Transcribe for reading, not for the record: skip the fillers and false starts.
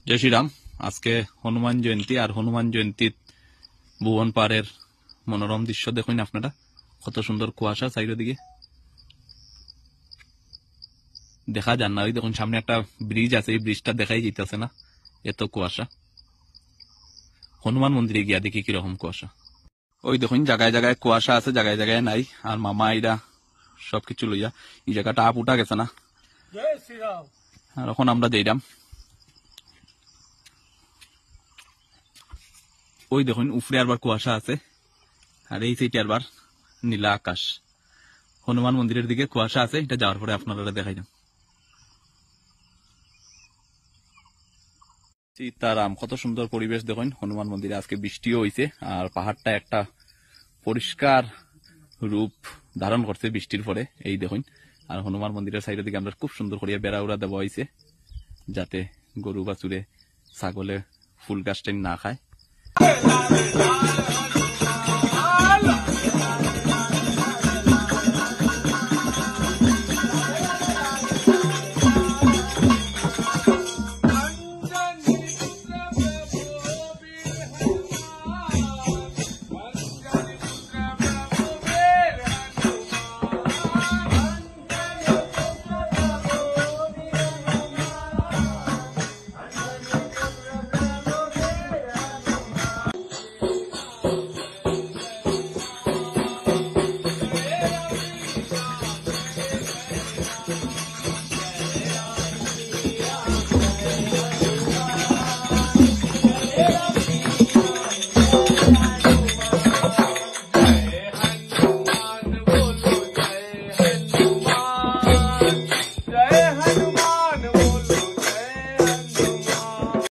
জয় শ্রীরাম। আজকে হনুমান জয়ন্তী, আর হনুমান জয়ন্তীর ভুবন পাহাড়ের মনোরম দৃশ্য দেখুন আপনারা। কত সুন্দর কুয়াশা চারিদিকে, দেখা যান না। ওই দেখুন সামনে একটা ব্রিজ আছে, এই ব্রিজটা দেখাই যেতেছে না, এত কুয়াশা। হনুমান মন্দিরে গিয়া দেখি কিরকম কুয়াশা। ওই দেখুন জায়গায় জায়গায় কুয়াশা আছে, জায়গায় জায়গায় নাই। আর মামা এরা সবকিছু লইয়া এই জায়গাটা আপ উঠা গেছে না। আর এখন আমরা যাইলাম। ওই দেখুন উপরে আরবার কুয়াশা আছে, আর এই সাইডে আরবার নীলা আকাশ। হনুমান মন্দিরের দিকে কুয়াশা আছে, এটা যাওয়ার পরে আপনারা দেখাইলাম। সীতারাম, কত সুন্দর পরিবেশ দেখুন হনুমান মন্দিরে। আজকে বৃষ্টিও হয়েছে, আর পাহাড়টা একটা পরিষ্কার রূপ ধারণ করছে বৃষ্টির পরে, এই দেখুন। আর হনুমান মন্দিরের সাইডের দিকে আমরা খুব সুন্দর করিয়া বেড়া উড়া দেওয়া হয়েছে, যাতে গরু বাছুরে ছাগলে ফুল গাছটাই না খায়।